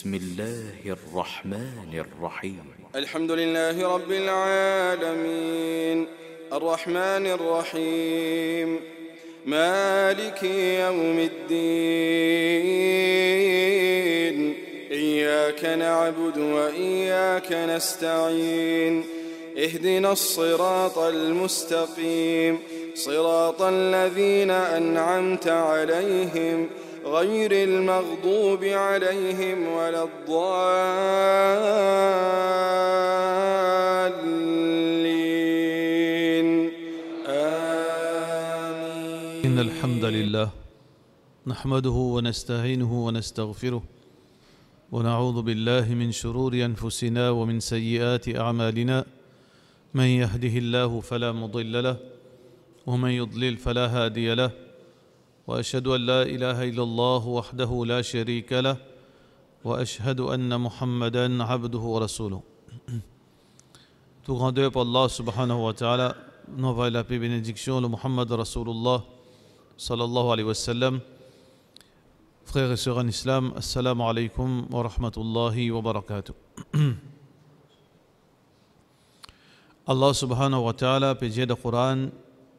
بسم الله الرحمن الرحيم الحمد لله رب العالمين الرحمن الرحيم مالك يوم الدين إياك نعبد وإياك نستعين اهدنا الصراط المستقيم صراط الذين أنعمت عليهم غير المغضوب عليهم ولا الضالين آمين. إن الحمد لله نحمده ونستعينه ونستغفره ونعوذ بالله من شرور أنفسنا ومن سيئات أعمالنا من يهده الله فلا مضل له ومن يضلل فلا هادي له وأشهد أن لا إله إلا الله وحده لا شريك له وأشهد أن محمدا عبده ورسوله. Tout grandeur pour Allah subhanahu wa ta'ala, nous va la paix et bénédiction de Muhammad Rasulullah sallallahu alayhi wa sallam. Frères et sœurs en islam, assalamu alaykum wa rahmatullahi wa barakatuh. Allah subhanahu wa ta'ala peut dire dans le Coran,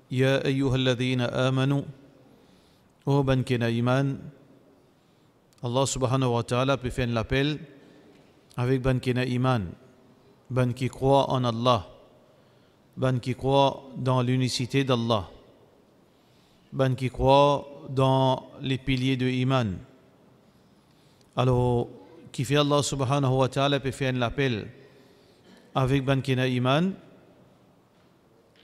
Ya ayyuhalladhina amanu, ô ban qui n'a iman. Allah subhanahu wa ta'ala peut faire l'appel avec ban qui n'a iman, ban qui croit en Allah, ban qui croit dans l'unicité d'Allah, ban qui croit dans les piliers de iman. Alors, qui fait Allah subhanahu wa ta'ala peut faire l'appel avec ban qui n'a iman.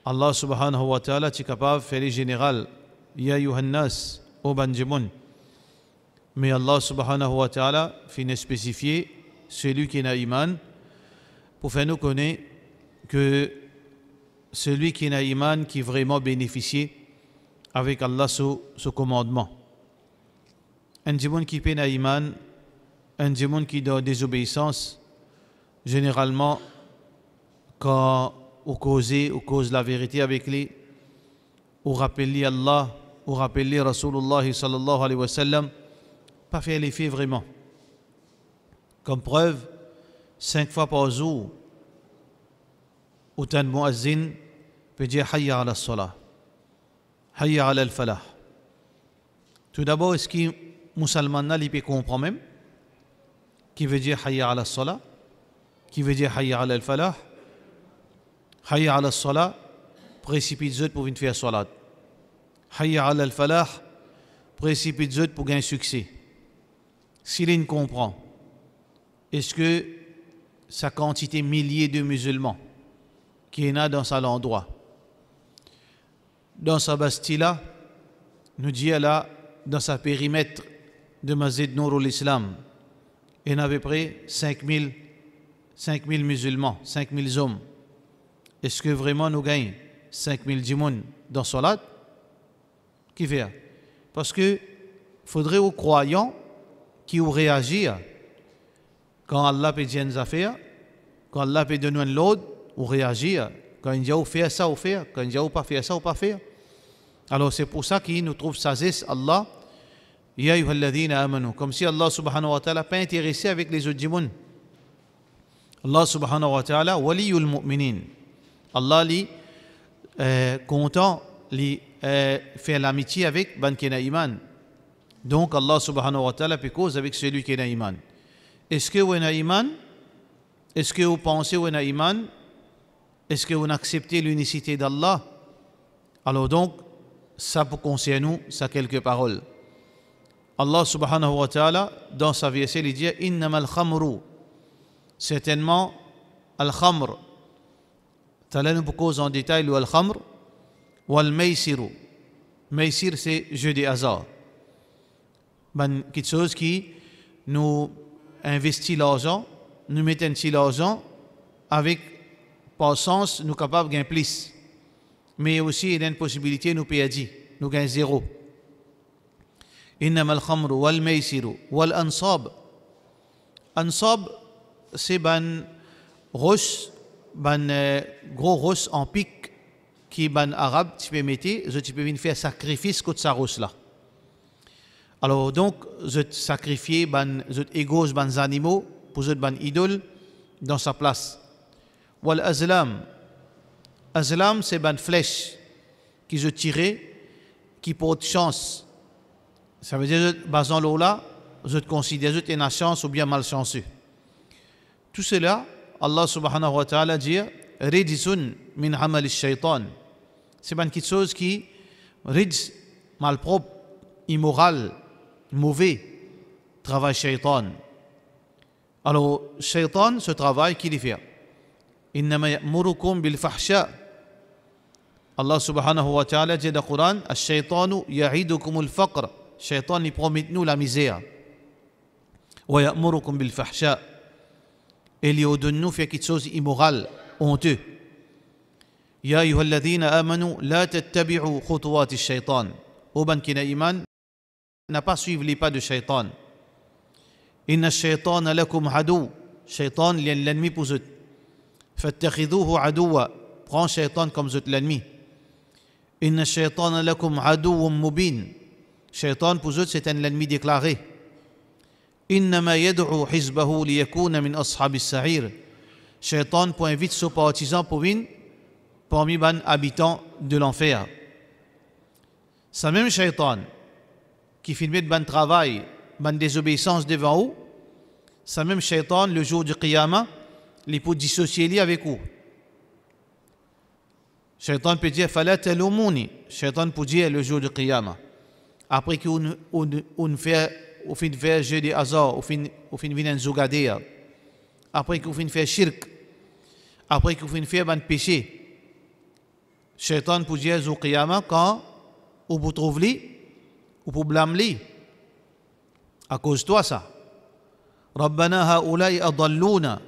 Allah subhanahu wa ta'ala est capable de faire les général, Ya yuhannas, ô banjimoun. Mais Allah subhanahu wa ta'ala finit spécifier celui qui n'a iman pour faire nous connaître que celui qui n'a iman qui vraiment bénéficie avec Allah sous commandement. Un djimoun qui n'a iman, un djimoun qui donne désobéissance, généralement quand on cause la vérité avec lui, ou rappeler Allah, ou rappeler Rasulullah sallallahu alayhi wa sallam, pas faire l'effet vraiment. Comme preuve, 5 fois par jour, autant de muazzin peut dire Hayya ala salah, Hayya ala al-falah. Tout d'abord, est-ce que musulman n'a peut comprendre même qui veut dire Hayya ala salah, qui veut dire Hayya ala al-falah? Hayya ala salah, précipite-vous pour venir faire salat. Hayya ala al-falah, précipite-vous pour gagner succès. S'il ne comprend, est-ce que sa quantité milliers de musulmans qui est là dans cet endroit, dans sa bastille-là, nous dit là, dans sa périmètre de Masjid Nourul Islam, il y a à peu près 5000 musulmans, 5000 hommes. Est-ce que vraiment nous gagnons 5000 djimoun dans salat? Qui fait? Parce que faudrait aux croyants qui ont réagi quand Allah peut dire une affaire, quand Allah peut donner un l'autre, ou réagir, quand il dit ou faire ça ou faire, quand il dit ou pas faire ça ou pas faire. Alors c'est pour ça qu'il nous trouve sagesse Allah, Ya ayyuhalladhina amanu, comme si Allah subhanahu wa ta'ala pas intéressé avec les autres djimoun. Allah subhanahu wa ta'ala waliyul mu'minin. Allah li content li faire l'amitié avec ban qui n'a iman. Donc Allah subhanahu wa ta'ala peut cause avec celui qui n'a iman. Est-ce que vous avez iman? Est-ce que vous pensez que vous avez iman? Est-ce que vous acceptez l'unicité d'Allah? Alors donc, ça pour concerner nous, ça quelques paroles. Allah subhanahu wa ta'ala, dans sa verset, il dit Innama al-khamru. Certainement, al-khamr. T'allais nous cause en détail le al-khamr ou al-maysiru. Maysir, c'est jeu de hasard. Ben, quelque chose qui nous investit l'argent, nous met un petit l'argent avec, par sens, nous capables de gagner plus. Mais aussi, il y a une possibilité, nous perdre, nous gagnons zéro. Innama al-khamru wal-maysiru wal-ansab. Ansab, c'est ben roche, ben gros roche en pic qui ben arabe, tu peux mettre, tu peux venir faire sacrifice contre sa roche là. Alors donc, je sacrifier ban égos ban animaux pour je ban idole dans sa place. Wal azlam. Azlam c'est ban flèche qui je tirais qui porte chance. Ça veut dire basant l'eau là, je te considère que une chance ou bien malchanceux. Tout cela, Allah subhanahu wa ta'ala dit Rijsun min amal shaitan. C'est pas quelque chose qui rijs, malpropre, immoral, mauvais, travail shaitan. Alors, shaitan, ce travail qu'il fait. Innama ya'murukum bil fahsha. Allah subhanahu wa ta'ala dit dans le Coran Ash-shaytanu ya'idukum al-faqr. Shaitan, il promet nous la misère. Wa ya'murukum bil fahsha. Et il donne nous faire quelque chose d'immoral, honteux. Ya ayyuhalladhina amanu la tattabi'u khutuwati ash-shaytan. Oban kina iman n'a pas suivi les pas de shaitan. Inna ash-shaytana lakum adu. Shaitan l'ennemi pour vous. Fattakhidhuhu aduwa. Prends shaitan comme vous l'ennemi. Inna ash-shaytana lakum aduwwun mubin. Shaitan pour vous c'est un ennemi déclaré. Innama yad'u hizbahu liyakuna min ashabis sa'ir. Shaitan pour invite ses partisans pour venir parmi les habitants de l'enfer. Ça même shaitan qui fait de bon travail, bonne désobéissance devant vous, ça même shaitan le jour du qiyamah, il peut dissocier avec vous. Shaitan peut dire fala talumuni. Shaitan peut dire le jour du qiyamah. Après qu'on fait au fin de faire jeu de hasard, au fin de venir zougader, après qu'on fin de faire shirk, après qu'on fin de faire un péché, Shaitan pour dire au qiyamah quand on vous trouve li, ou pour blâmer li, à cause de toi ça. Rabbana haoulai adalluna,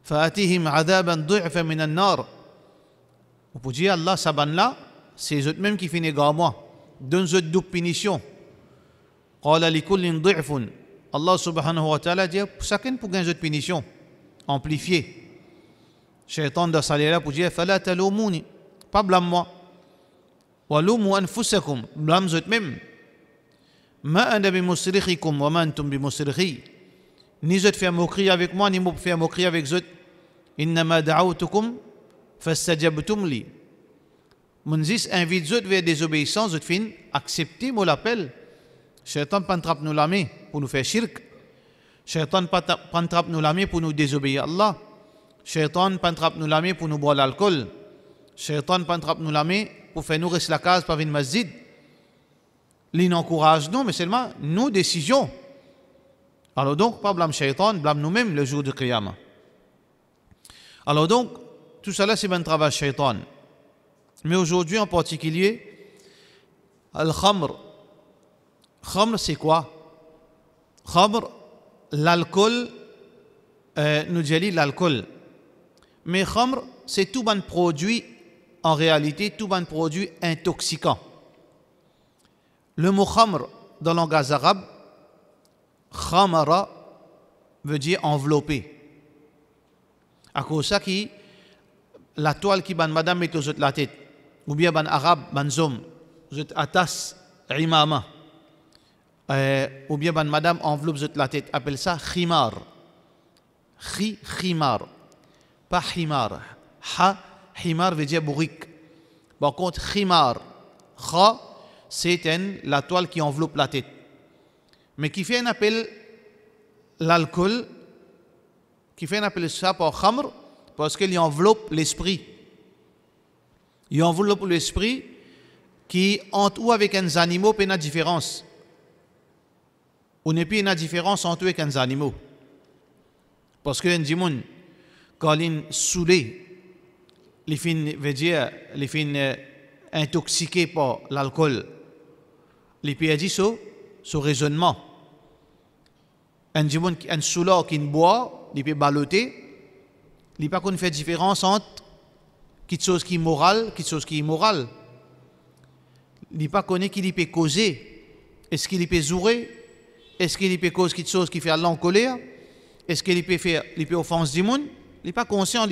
fa'atihim adaban du'fa min an-nar. Ou pour dire Allah saban là, c'est eux-mêmes qui finissent à moi, donne-eux de punition. Qala li kullin du'fun. Allah subhanahu wa ta'ala dit chacun pour gagner de punition amplifiée. Shaitan dans sa là pour dire fala talumuni, pas blâme moi. Wa lumu anfusakum, blâme eux-mêmes. Ma ana bi musrikhikum wa ma antum bi musrikhi. Ni je faire moquerie avec moi ni moi faire moquerie avec eux. Innama da'awtukum fastajabtum li. Mon zis invite eux vers désobéissance, eux fin accepter mon appel. Shaitan pantrap nous la main pour nous faire shirk. Shaitan pantrap nous la main pour nous désobéir à Allah. Shaitan pantrap nous la main pour nous boire l'alcool. Shaitan pantrap nous la main pour faire nous rester la case par une masjid. Il n'encourage nous, mais seulement nos décisions. Alors donc, pas blâme Shaitan, blâme nous-mêmes le jour du Qiyamah. Alors donc, tout cela c'est un travail Shaitan. Mais aujourd'hui en particulier, al-khamr. Khamr, c'est quoi? Khamr, l'alcool, nous dit l'alcool. Mais khamr, c'est tout un produit, en réalité, tout un produit intoxicant. Le mot khamr, dans le langage arabe, khamara, veut dire enveloppé. À cause de ça, la toile qui ban madame met aux autres la tête, ou bien ban arabe, ban zom, aux autres atas, imama. Ou bien ban madame enveloppe la tête, appelle ça khimar. Khimar. Pas himar. Himar veut dire bourrique. Par contre, khimar. Kha, c'est la toile qui enveloppe la tête. Mais qui fait un appel l'alcool, qui fait un appel ça par khamr, parce qu'il enveloppe l'esprit. Il enveloppe l'esprit qui, entre ou avec un animal, peut y avoir différence. On n'est plus une différence entre eux et les animaux. Parce que les gens, quand ils sont saoulés, les fins veut dire, les fins intoxiqués par l'alcool, les pays disent ce raisonnement. Un gens, un soulard qui boit, il peut balloter, il ne peut pas faire différence entre quelque chose qui est moral, quelque chose qui est immoral. Il ne peut pas connaître qu'il peut causer, est-ce qu'il peut zourer. Est-ce qu'il peut causer quelque chose qui fait Allah en colère? Est-ce qu'il peut faire offenser du monde? Il n'est pas conscient.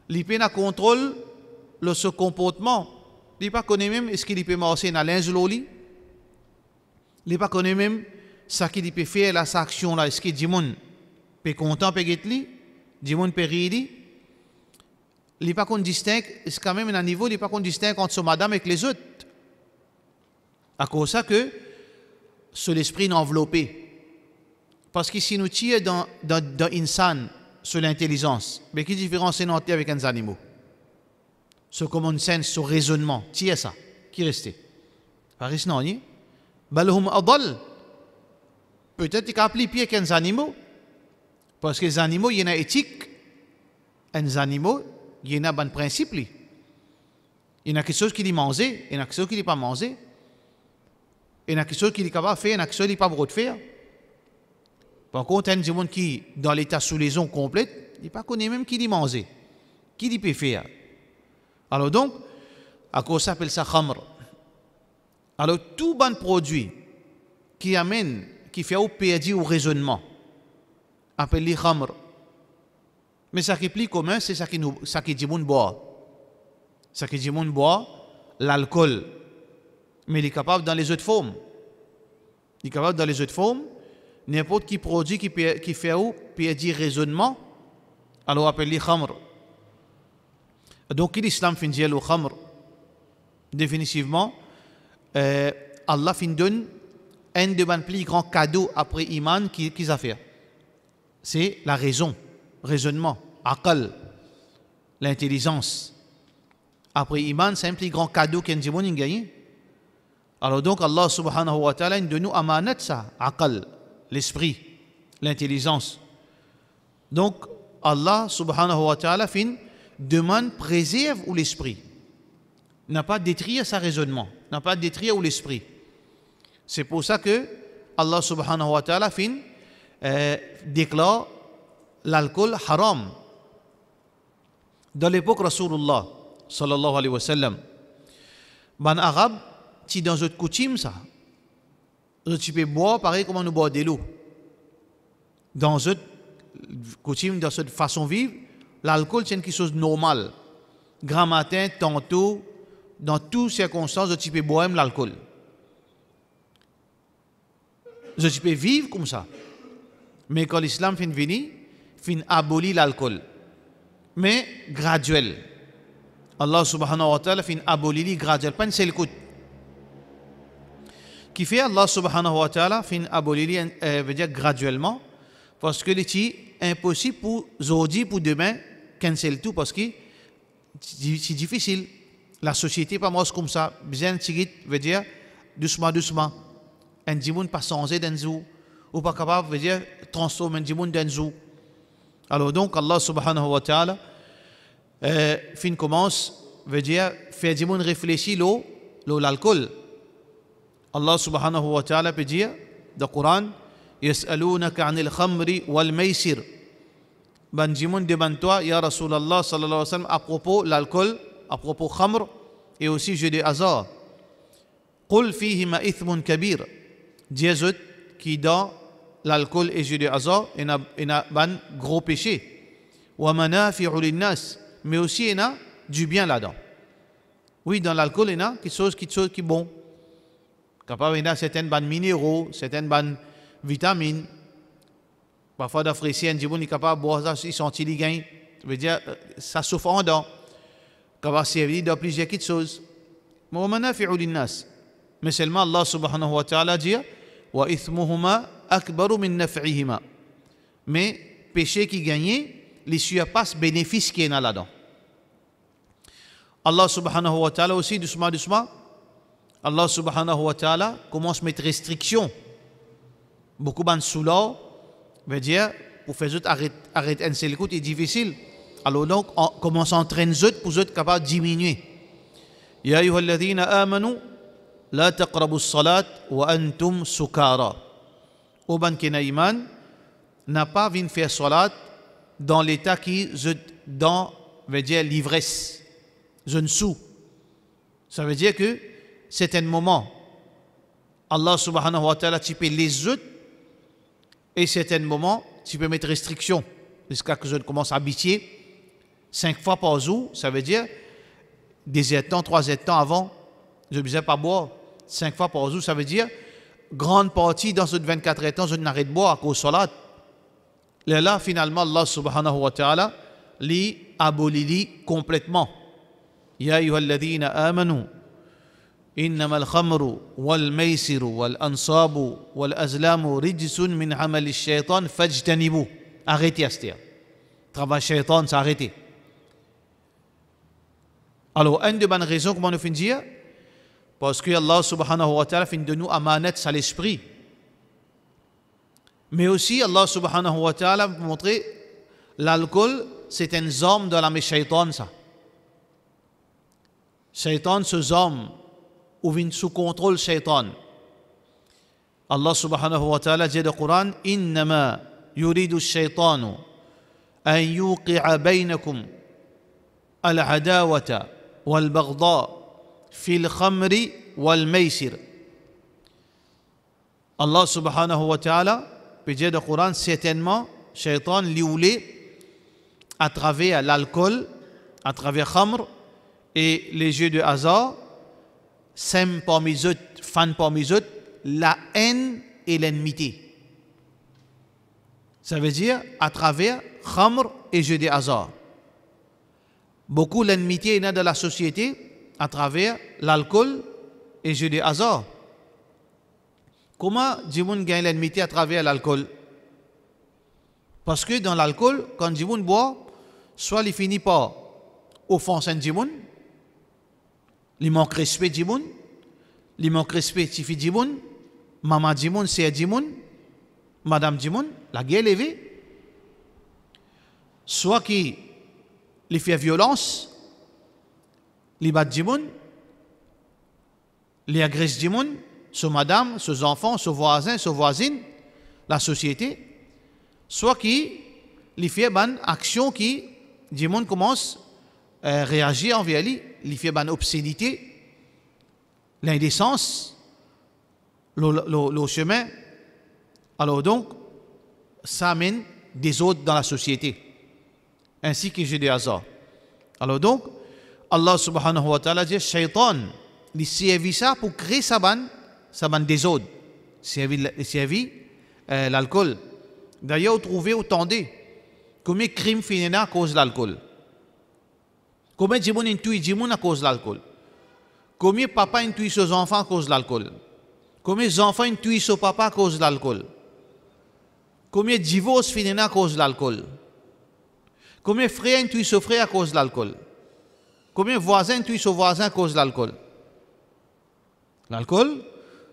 Il peut contrôle ce comportement. Il ne peut pas connaître même est-ce qu'il peut marcher dans linge loli. Il pas connaît même ça qui peut faire la sa action là. Est-ce que du monde peut content peut getli, du monde peut rire. Il pas qu'on distingue, c'est quand même un niveau, il pas qu'on distingue entre son madame et les autres. À cause de ça que sur l'esprit enveloppé. Parce que si nous tirons dans insan sur l'intelligence, mais qui différence entre avec les animaux? Ce common sense, ce raisonnement, tiens ça, qui restait? Paris non, ni? Balhum adal. Peut-être qu'il y a plus pire qu'un animaux. Parce que les animaux, il y a une éthique. Les animaux, il y a un bon principe. Il y a quelque chose qui est mangé, il y a quelque chose qui n'est pas mangé. Il y a quelque chose qui est capable de faire, il y a quelque chose qui n'est pas beau de faire. Par contre, il y a des gens qui, dans l'état sous lésion complète, il ne pas connaît même qui est mangé, qui il peut faire. Alors donc, à cause ça s'appelle ça khamr. Alors tout bon produit qui amène, qui fait perdre au raisonnement, appelle khamr. Mais ça qui est plus commun, c'est ça qui dit moun boire. Ça qui dit moun boire, l'alcool. Mais il est capable dans les autres formes. Il est capable dans les autres formes, n'importe qui produit qui fait perdre raisonnement, alors appelle khamr. Donc l'islam fin dire le khamr, définitivement, Allah fin donne un des plus grands cadeaux après iman qu'ils a fait. C'est la raison, raisonnement, aqal, l'intelligence. Après iman, c'est un plus grand cadeau qu'un démon a gagné. Alors donc Allah subhanahu wa ta'ala donne nous amanat ça, aqal, l'esprit, l'intelligence. Donc Allah subhanahu wa ta'ala fin demande préserve ou l'esprit. N'a pas détruire sa raisonnement, n'a pas détruire ou l'esprit. C'est pour ça que Allah subhanahu wa ta'ala fin déclare l'alcool haram. Dans l'époque Rasulullah sallallahu alayhi wa sallam, ban arabe, si dans notre coutume ça, tu peux boire pareil comme nous boire de l'eau. Dans notre coutume, dans cette façon de vivre, l'alcool c'est quelque chose de normal. Grand matin, tantôt, dans toutes circonstances, tu peux boire l'alcool. Tu peux vivre comme ça. Mais quand l'islam fin venir, fin abolir l'alcool. Mais graduel. Allah subhanahu wa ta'ala fin abolir graduel. Pas une seule coup. Qui fait Allah subhanahu wa ta'ala fin abolir veut dire graduellement. Parce que c'est impossible pour aujourd'hui, pour demain, cancel tout. Parce que c'est difficile. La société pas moi comme ça. Bien tigit veut dire doucement, doucement. Un dimoun pas changé d'un zou. Ou pas capable veut dire transformer un dimoun d'un zou. Alors donc Allah subhanahu wa ta'ala fin commence veut dire faire dimoun réfléchir l'alcool. Allah subhanahu wa ta'ala peut dire dans le Coran yas'alunaka 'anil khamri wal maisir. Ben dimoun demande toi ya Rasulallah sallallahu alayhi wa sallam à propos l'alcool, à propos khamr et aussi jeu de hasard. Qul fihima ithmun kabir. Dieu qui dans l'alcool et jeu de hasard, il y a un gros péché. Wa manafi'u linnas, mais aussi il y a du bien là-dedans. Oui, dans l'alcool, il y a quelque chose qui est bon. Capable il y a certaines bonnes minéraux, certaines bonnes vitamines. Parfois d'apprécier un djibon, il est capable de boire ça, il sentit les gains. Ça veut dire ça souffre en dedans. Capable de servir dans plusieurs petites choses. Wa manafi'u linnas. Mais seulement Allah subhanahu wa ta'ala dit wa ithmuhuma akbaru min naf'ihima. Mais péché qui gagne, les surpasse bénéfice qui est là-dedans. Allah subhanahu wa ta'ala aussi doucement doucement, Allah subhanahu wa ta'ala commence à mettre restrictions. Beaucoup de soulard veut dire pour faire arrêter un seul coup est difficile. Alors donc on commence à entraîner pour être capable de diminuer. Ya ayyuhalladhina amanu la taqrabu as-salat wa antum sukara. Au ban qui n'a iman n'a pas venu faire salat dans l'état qui dans veut dire l'ivresse, jeune sous. Ça veut dire que c'est un moment Allah subhanahu wa ta'ala tu peux les autres et c'est un moment tu peux mettre restriction jusqu'à que je commence à habituer 5 fois par jour. Ça veut dire des temps 3 temps avant je ne disais pas boire 5 fois par jour. Ça veut dire grande partie dans ce 24 temps, je n'arrête de boire à cause de salat. Et là, finalement, Allah subhanahu wa ta'ala li abolit complètement. Ya ayyuhalladhina amanu, innama al-khamru wal-maysiru wal-ansabu wal-azlamu rijsun min amali ash-shaytan fajtanibu. Arrêtez, Astir. Travail shaytan, c'est arrêté. Alors, une de bonnes raisons, comment nous finissons dire? Parce que Allah subhanahu wa ta'ala finit de nous amanat à l'esprit. Mais aussi, Allah subhanahu wa ta'ala vous montrer l'alcool, c'est une arme de la shaitan, ça. Shaitan, ce arme, ou vient sous contrôle shaitan. Allah subhanahu wa ta'ala dit dans le Coran, Innama yuridu shaitanu an yuqi'a baynakum al-adawata wal-baghdha fil khamri wal-maysir. Allah subhanahu wa ta'ala peut dire dans le Coran, certainement, shaitan lioulé à travers l'alcool, à travers khamr et les jeux de hasard, sème parmi eux, fan parmi eux, la haine et l'ennemité. Ça veut dire à travers khamr et jeux de hasard. Beaucoup l'ennemité est née dans la société à travers l'alcool et jeux de hasard. Comment Djimoun gagne l'ennemité à travers l'alcool? Parce que dans l'alcool, quand Djimoun boit, soit il finit par offenser Djimoun, il manque respect Djimoun, il manque respect Tifi Djimoun, maman Djimoun, c'est Djimoun, madame Djimoun, la guerre est levée. Soit qu'il fait violence, il bat Djimoun, il agresse Djimoun, sur madame, sur enfants, sur voisins, sur voisines, la société, soit qui fait une action qui, du monde commence à réagir envers lui, il fait une obscénité, l'indécence, le chemin. Alors donc, ça amène des autres dans la société, ainsi que j'ai des hasards. Alors donc, Allah subhanahu wa ta'ala dit, Shaitan, il servi ça pour créer sa bande désordre, servi l'alcool. D'ailleurs, vous trouvez, vous tendez, combien de crimes finissent à cause de l'alcool? Combien de gens intuisent à cause de l'alcool? Combien de papas intuisent aux enfants à cause de l'alcool? Combien d'enfants intuisent au papa à cause de l'alcool? Combien de divorces finissent à cause de l'alcool? Combien de frères intuisent aux frères à cause de l'alcool? Combien de voisins intuisent aux voisins à cause de l'alcool? L'alcool,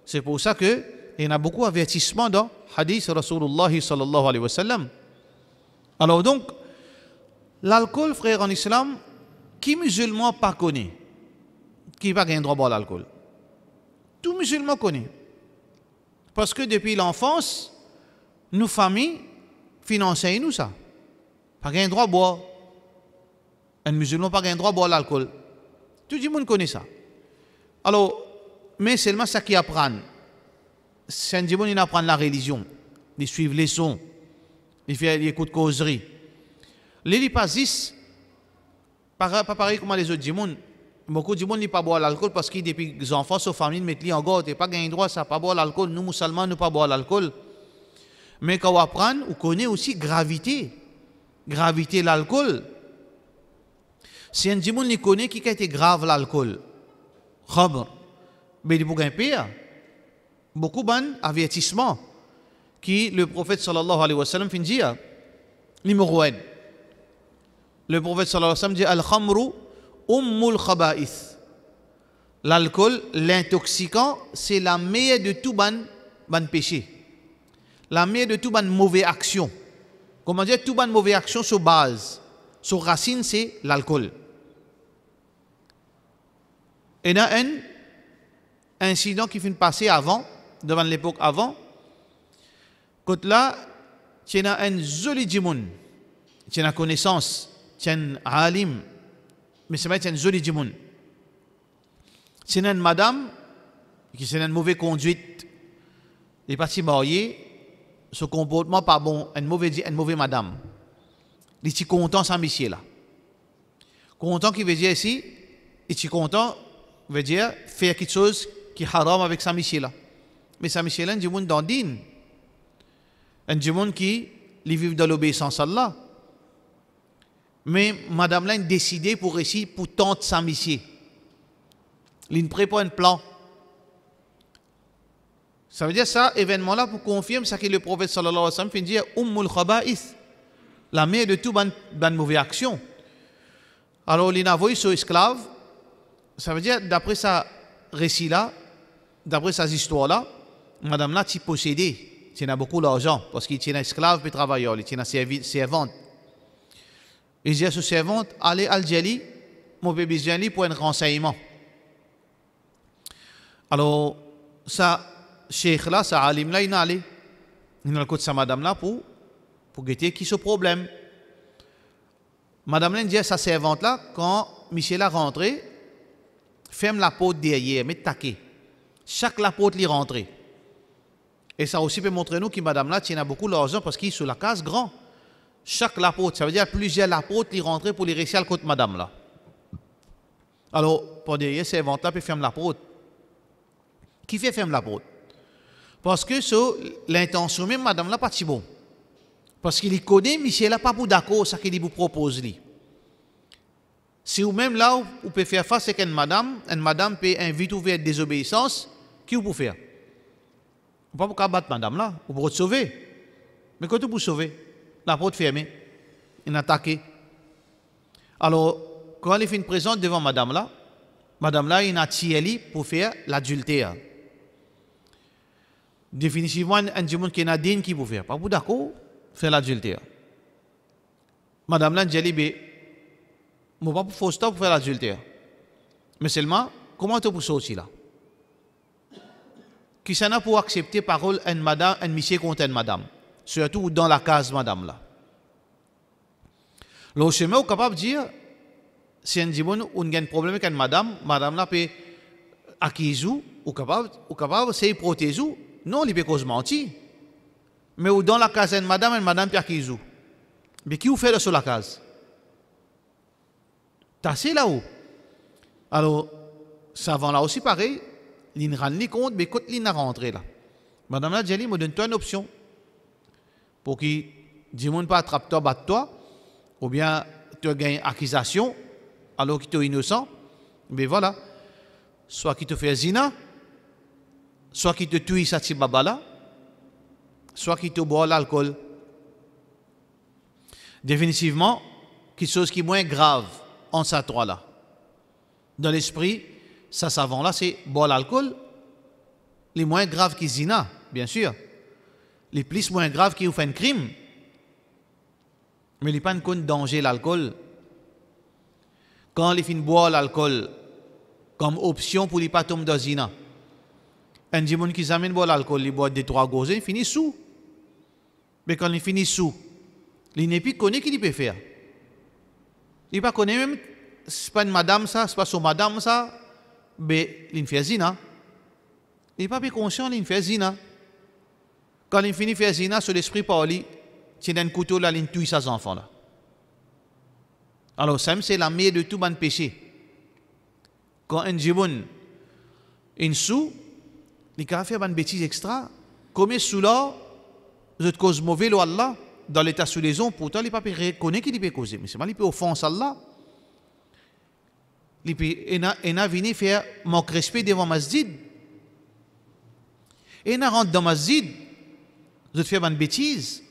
c'est pour ça qu'il y en a beaucoup d'avertissements dans Hadith Rasulullah sallallahu alayhi wa sallam. Alors donc, l'alcool, frère en islam, qui musulman pas connaît? Qui pas gain droit à boire l'alcool? Tout musulman connaît. Parce que depuis l'enfance, nos familles financent nous ça. Pas gain droit à boire. Un musulman pas gain droit à boire l'alcool. Tout le monde connaît ça. Alors, mais seulement ça qui apprend. C'est un dimanche, il apprend la religion. Il suit les sons. Il écoute causerie. Les pasis, pas pareil comme les autres dimanches. Beaucoup de gens ne pas boire l'alcool parce que depuis les enfants, sa famille mettent les en garde. Et pas gagner droit, ça pas boire l'alcool. Nous, musulmans, ne pas boire l'alcool. Mais quand on apprend, on connaît aussi gravité. Gravité l'alcool. Si un dimanche, il connaît qui a été grave l'alcool. Khamr. Mais il y a pire. Beaucoup d'avertissements qui le prophète sallallahu alayhi wa sallam fin dire. Numéro 1. Le prophète sallallahu alayhi wa sallam dit Al-Khamru ummul khaba'ith. L'alcool, l'intoxicant, c'est la meilleure de tout ban péché. La meilleure de tout ban mauvaise action. Comment dire, tout ban mauvaise action sur base. Sur racine, c'est l'alcool. Et dans un incident qui finit passer avant, devant l'époque avant, quand là, tu as un joli djimoun, tu as connaissance, tu as un alim, mais c'est vrai, tu as un joli djimoun. Tu as une madame qui a une mauvaise conduite, elle est partie mariée, ce comportement pas bon, une mauvaise madame. Il est content sans monsieur là. Content qui veut dire ici, il est content veut dire faire quelque chose qui est haram avec sa monsieur là. Mais ça, Michel, un monde dandine. Un monde qui vit dans l'obéissance à Allah. Mais madame là a décidé pour réussir, pour tenter sa mission. Il prépare un plan. Ça veut dire ça, événement là, pour confirmer ce que le prophète sallallahu alayhi wa sallam fait dire Ummul Khaba'ith, la mère de tout ban mauvaise action. Alors, il a envoyé son esclave. Ça veut dire, d'après sa récit là, d'après sa histoire là, madame là, tu possédée. Tu as beaucoup d'argent parce qu'il tient un esclave et travailleur, il tient une servante. Il dit à ce servante, allez al Jali, mon bébé Jali pour un renseignement. Alors, ça, cheikh là, ça alim là, il a allé. Il a écouté sa madame là pour guetter qui ce problème. Madame là dit à sa servante là, quand Michel a rentré, ferme la porte derrière, mais taquet. Chaque la porte l'y rentrée. Et ça aussi peut montrer nous que madame là tient beaucoup d'argent parce qu'il est sur la case grand. Chaque la porte, ça veut dire plusieurs la porte l'y rentrée pour les réussir à côté madame là. Alors, pour derrière, servante là peut fermer la porte. Qui fait fermer la porte? Parce que l'intention même madame là pas si bon. Parce qu'il connaît, Michel n'a pas pour d'accord ce qu'il vous propose. Si vous même là, vous pouvez faire face avec une madame peut inviter vous à une désobéissance, qui vous pouvez faire? Vous ne pouvez pas battre madame là, vous pouvez te sauver. Mais quand vous sauver, la porte fermée, il attaqué. Alors, quand il fait une présence devant madame là, il a tiré pour faire l'adultère. Définitivement, un monde qui est digne qui peut faire. Pas vous d'accord? Faire l'adultère. Madame là, je dis, je ne pas pour stop pour faire l'adultère. Mais seulement, comment tu peux sortir là? Qui s'en a pour accepter parole un madame, un monsieur contre une madame? Surtout dans la case madame là. Le chemin est capable de dire, si un jibon a un problème avec une madame là peut acquérir ou capable de protéger. Non, il peut cause mentir. Mais dans la case une madame peut acquérir. Mais qui vous fait sur la case? Tassé là-haut. Alors, savant là aussi pareil, il ne rend ni compte, mais quand il n'a rentré là. Madame là, Djali me donne toi une option. Pour qu'il ne pas attrape toi, batte toi, ou bien tu gagnes accusation, alors qu'il est innocent. Mais voilà. Soit qu'il te fait zina, soit qu'il te tue sa tibabala, soit qu'il te boit l'alcool. Définitivement, quelque chose qui est moins grave en ces trois-là. Dans l'esprit, ça savant là, c'est boire l'alcool. Les moins graves qui zina, bien sûr. Les plus moins graves qui ont fait un crime. Mais il n'y a pas de danger l'alcool. Quand les fins boire l'alcool comme option pour les pas tomber dans zina, un gens qui amène boire l'alcool, ils boivent 2-3 gosses, ils finissent sous. Mais quand ils finissent sous, il n'est plus connu qu'il peut faire. Il n'est pas connu même, ce n'est pas une madame ça, ce n'est pas son madame ça, mais il fait zina. Il n'est pas plus conscient, il fait zina. Quand il finit de faire zina, sur l'esprit par lui, il a un couteau là, il tue ses enfants là. Alors ça, c'est la meilleure de tout bon péché. Quand un jibon, une sou, il a fait une bêtise extra, comme sous là, vous cause mauvais à Allah, dans l'état sous les ondes, pourtant il ne peut pas reconnaître qu'il peut causer. Mais c'est mal, il peut offenser Allah. Il a venu faire manque respect devant masjid. Et il rentre dans masjid, vous faites une bêtise.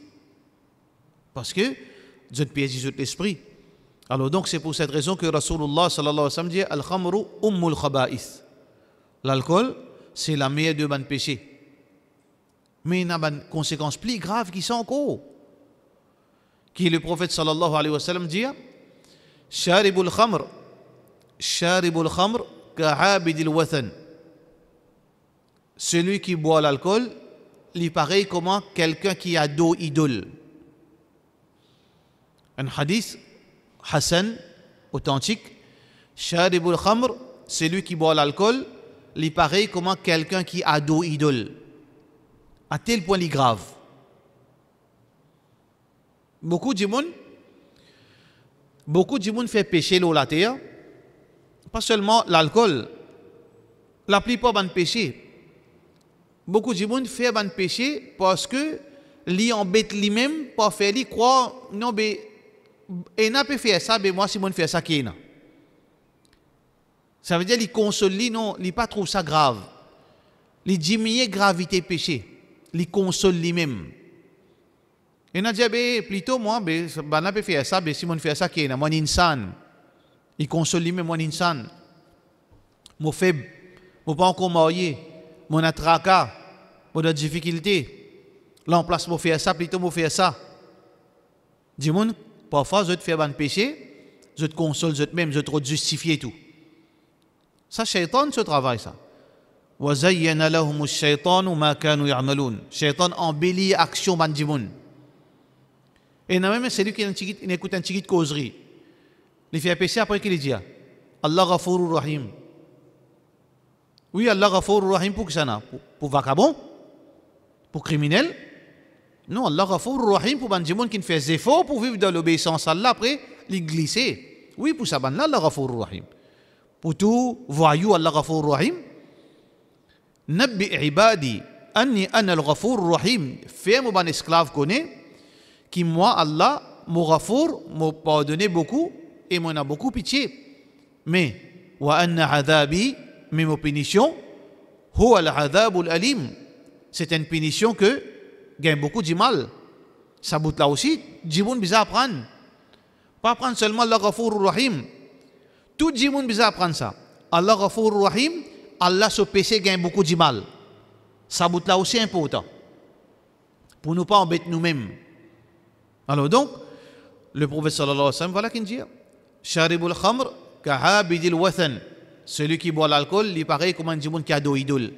Parce que vous êtes piégé l'esprit. Alors donc c'est pour cette raison que Rasulullah sallallahu alayhi wa sallam dit Al-Khamru Ummul Khaba'ith. L'alcool, c'est la meilleure de bonnes péchés. Mais il y a des conséquences plus graves qui sont encore. Qui le prophète sallallahu alayhi wa sallam dit Sharibul Khamr ka'abidil wathan. Celui qui boit l'alcool, il est pareil comme quelqu'un qui a dos idole. Un hadith Hassan, authentique. Sharibul Khamr, celui qui boit l'alcool, il est pareil comme quelqu'un qui a dos idole. À tel point il est grave. Beaucoup de gens font pécher l'eau la terre. Pas seulement l'alcool. La plupart de péchés. beaucoup de gens font un péché parce que li embête lui-même pour faire li croire non mais et n'a pas fait ça mais moi si mon fait ça qui est. Ça veut dire qu'il console lui non, il pas trouve ça grave. Il diminue gravité péché, il console lui-même. Et n'a dit plutôt moi ben n'a pas fait ça mais si mon fait ça qui est moi insan. Il console lui-même moi insan. Mon faible, mon pas encore marié, mon atraka, mon a difficulté. L'emplace pour faire ça, plutôt pour faire ça. Dis-moi, parfois, je te fais un péché, je te console, je te même, je te justifie tout. Ça, shaitan, ce travail, ça. وَزَيَّنَ لَهُمُ الشَّيْطَانُ مَا كَانُوا يَعْمَلُونَ. Shaitan embellit action ban dimoun. Et même celui qui écoute un petit causerie. Il fait un péché après qu'il dit Allah Ghafurur Rahim. Oui, Allah Ghafurur Rahim pour que ça pour vagabond, pour criminel. Non, Allah Ghafurur Rahim pour des gens qui font des efforts pour vivre dans l'obéissance à Allah après les glisser. Oui, pour ça, Allah Ghafurur Rahim. Pour tout voyou Allah Ghafurur Rahim. Nabbi ibadi anni ana al-Ghafurur Rahim. Fais-moi un esclave connaît qui moi Allah mon Ghafour m'a pardonné beaucoup et m'en a beaucoup pitié. Mais wa anna adhabi mais ma punition huwa al-adhabul alim. C'est une punition que gagne beaucoup de mal. Ça bout là aussi, Djimoun bisa apprendre. Pas apprendre seulement Allah Ghafurur Rahim. Tout Djimoun bisa apprendre ça. Allah Ghafurur Rahim, Allah ce péché gagne beaucoup de mal. Ça bout là aussi important. Pour ne pas embêter nous-mêmes. Alors donc, le prophète sallallahu alayhi wa sallam, voilà qu'il dit Sharibul khamr kahabidil wathan. Celui qui boit l'alcool, il paraît comme un Djimoun qui a deux idoles.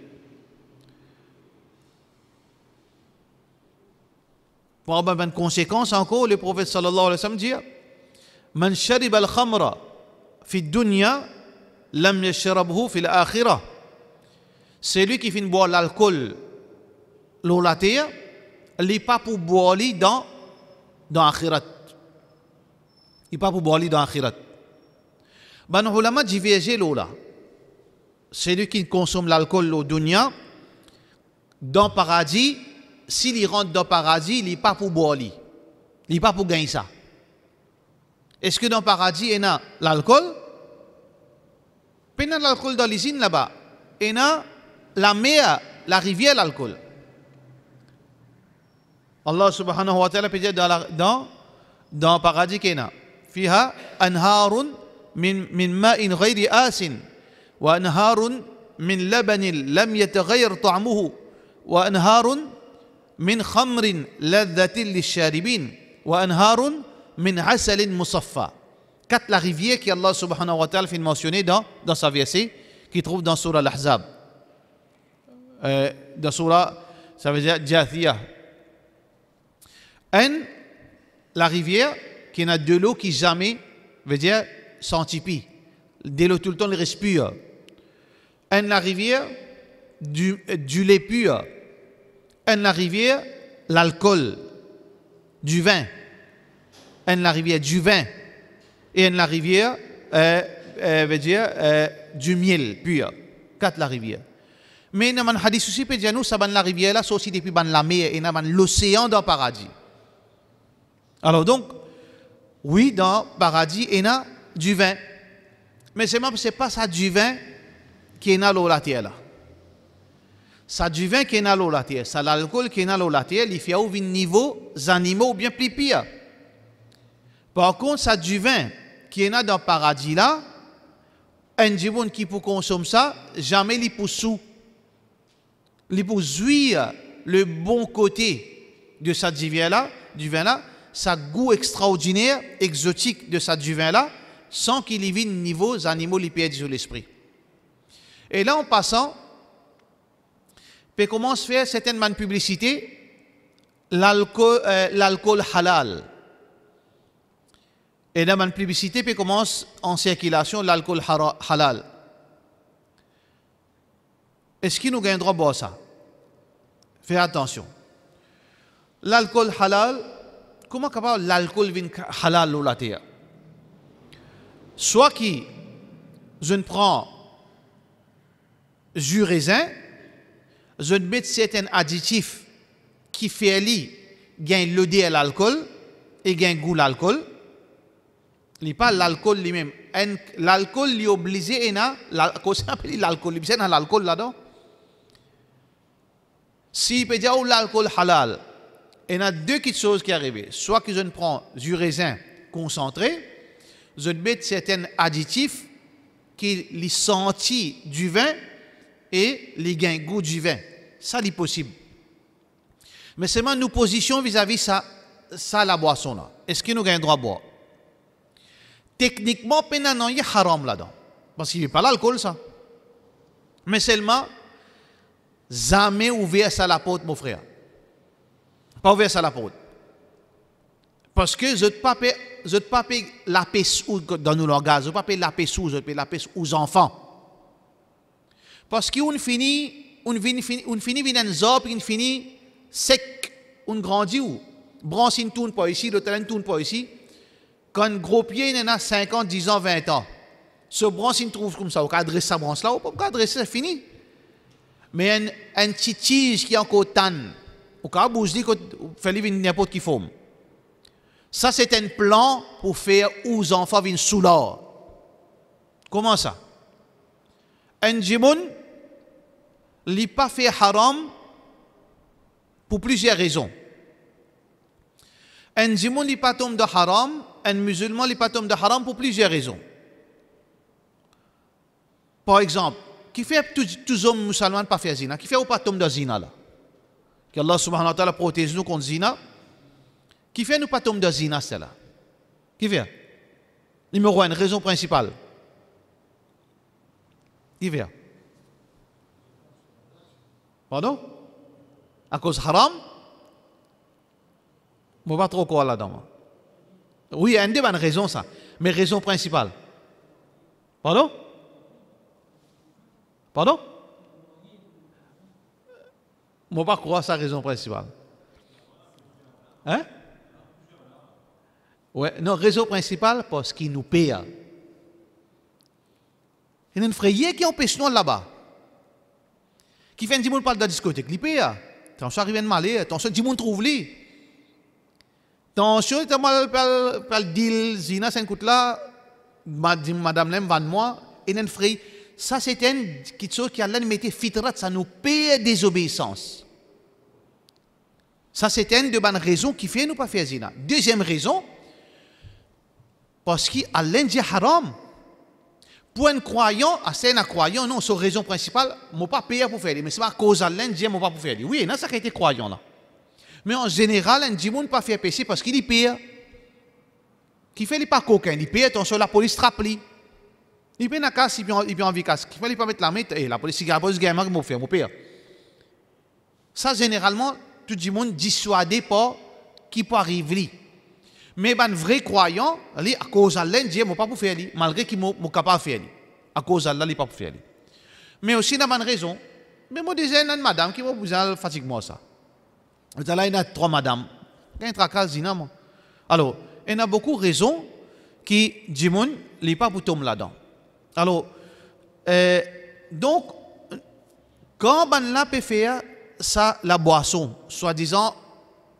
Pour avoir une conséquence encore, le prophète sallallahu alayhi wa sallam dit Man shariba al-khamra fi dunya lam yashrabhu fi al-akhirah. Celui qui finit boire l'alcool l'eau la terre, il n'est pas pour boire dans l'akhirat. Il n'est pas pour boire dans l'akhirat. Ben ulama divergent l'eau là. Celui qui consomme l'alcool au dunya dans le paradis, s'il rentre dans le paradis, il n'est pas pour boire, il n'est pas pour gagner ça. Est-ce que dans le paradis, il y a l'alcool? Il y a l'alcool dans l'usine là-bas. Il y a la mer, la rivière, l'alcool. Allah subhanahu wa ta'ala peut dire dans le paradis qu'il y a fiha anharun min ma'in ghayri asin wa anharun min labanin lam yataghayyar ta'muhu wa anharun من خمر لذة للشاربين وأنهار من عسل مصفى. Quatre la rivière qui Allah subhanahu wa ta'ala fait mentionner dans sa verset qui trouve dans Surah Al-Ahzab. Dans Surah, ça veut dire Jathiyah. La rivière qui a de l'eau qui jamais veut dire sans tipi. De l'eau tout le temps, il reste pur. La rivière du lait pur. La rivière, l'alcool, du vin. La rivière, du vin. Et la rivière, veut dire du miel pur. Quatre la rivière. Mais dans le hadith aussi, peut dire nous, ça la rivière là, c'est aussi depuis la mer et dans l'océan dans le paradis. Alors donc, oui, dans le paradis, il y a du vin. Mais ce n'est pas ça du vin qui est dans l'eau la terre là. Ça du vin qui est dans l'eau la terre, ça l'alcool qui est dans l'eau la terre, il fait au niveau animaux bien plus pire. Par contre, ça du vin qui est dans le paradis là, un djibon qui pour consommer ça, jamais il pour sous. Il pour jouir le bon côté de ça du vin là, ça goût extraordinaire, exotique de ça du vin là, sans qu'il y ait niveau animaux qui perdent sur l'esprit. Et là, en passant, puis commence à faire certaines publicités, l'alcool halal. Et dans la publicité, puis commence en circulation l'alcool halal. Est-ce qu'il nous gagne droit à boire ça? Faites attention. L'alcool halal, comment capable l'alcool vient halal ou la terre? Soit qui, je ne prends jus raisin, je mets certains additifs qui fait lui gagne l'odeur à l'alcool et gagne goût l'alcool. Il n'est pas l'alcool lui-même. L'alcool lui obligé et na l'alcool lui dans l'alcool là-dedans. Si peut dire l'alcool halal, il y a deux petites choses qui arrivent. Soit que je ne prends du raisin concentré, je mets certains additifs qui les sentis du vin et les gain goût du vin. Ça c'est possible. Mais seulement nous position vis-à-vis ça la boisson là. Est-ce que nous avons le droit à boire? Techniquement, il y a haram là-dedans. Parce qu'il n'y a pas l'alcool ça. Mais seulement, jamais ouvert ça la porte, mon frère. Pas ouvert ça la porte. Parce que je ne peux pas payer la paix dans nos langages, je ne peux pas payer la paix je paye la paix aux enfants. Parce qu'on finit, on finit un zop, on finit sec, on grandit où? Branche ne tourne pas ici, le terrain ne tourne pas ici. Quand un gros pied, il y a 50, 10 ans, 20 ans. Ce branche, il trouve comme ça, on peut adresser sa branche là, on peut pas adresser, c'est fini. Mais un petit tige qui est encore tanne, on peut bouger, on fait n'importe qui forme. Ça, c'est un plan pour faire aux enfants viennent sous l'or. Comment ça? Un djimoun, il n'a pas fait haram pour plusieurs raisons. Un djimoun n'est pas tombé de haram, un musulman n'est pas tombé de haram pour plusieurs raisons. Par exemple, qui fait tous hommes musulmans pas faire zina? Qui fait ou pas tomber de zina là? Que Allah subhanahu wa ta'ala protège nous contre zina. Qui fait nous pas tomber de zina celle-là? Qui fait? Numéro 1, raison principale. Qui fait? Pardon? À cause haram? Je ne sais pas trop quoi là-dedans. Oui, il y a une bonne raison ça. Mais raison principale. Pardon? Pardon? Je ne sais pas croire sa raison principale. Hein? Ouais, non, raison principale parce qu'il nous paye. Il y a un frère qui empêche nous là-bas. Qui fait un petit monde parle de la discothèque, il paye. Attention, arrive à malé, attention, du monde trouve lui. Attention, il a le deal, Zina, c'est un coup là, madame l'aime, vend-moi, et un frère. Ça, c'est une chose qui a mettre fitrat, ça nous paye désobéissance. Ça, c'est une de bonnes raisons qui fait nous pas faire zina. Deuxième raison, parce qu'Allah dit haram. Pour un croyant, c'est un croyant, non, c'est la raison principale, je ne pas payer pour faire. Mais c'est pas à cause d'Allah dit je ne pas pour faire. Oui, c'est ça qui a été croyant là. Mais en général, on dit ne pas faire péché parce qu'il y paye. Qui fait, il pas coquin, il paye, attention, la police trappe lui. Il paye la casse, il paye en vie casse. Qui fait, il pas mettre la main, et la police, il a pas gamin qui m'a fait, mon père. Ça, généralement, tout le monde dissuadé pas qui peut arriver. Mais un vrai croyant, à cause d'Allah, Dieu ne pas pour faire, malgré qu'il n'est capable de faire. À cause d'Allah, il ne pas pour faire. Mais aussi, il y a une raison. Mais moi, disais, il y a une madame qui m'a fatigue moi ça. Là, il y a 3 madames. Il y a un tracas, alors, il y a beaucoup de raisons qui, Dieu ne pas pour tomber là-dedans. Alors, donc, quand on peut faire ça, la boisson, soi-disant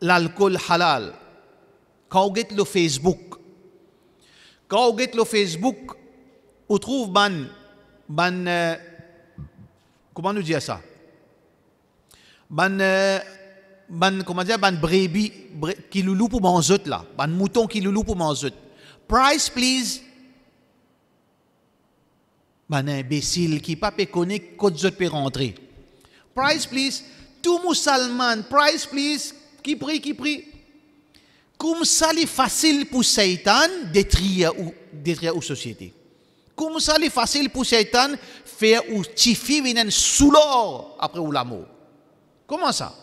l'alcool halal, quand on get le Facebook, on trouve comment nous dire ça? Comment dire, brebis qui loulou pour manger là, mouton qui loulou pour manger. Price please. Imbécile qui pas connaître quand je peux rentrer. Price please. Tout musulman, price please. Qui prie. Comme ça, c'est facile pour Satan détruire la société. Comme ça, c'est facile pour Satan faire ou tifi viennent sous l'or après ou l'amour. Comment ça?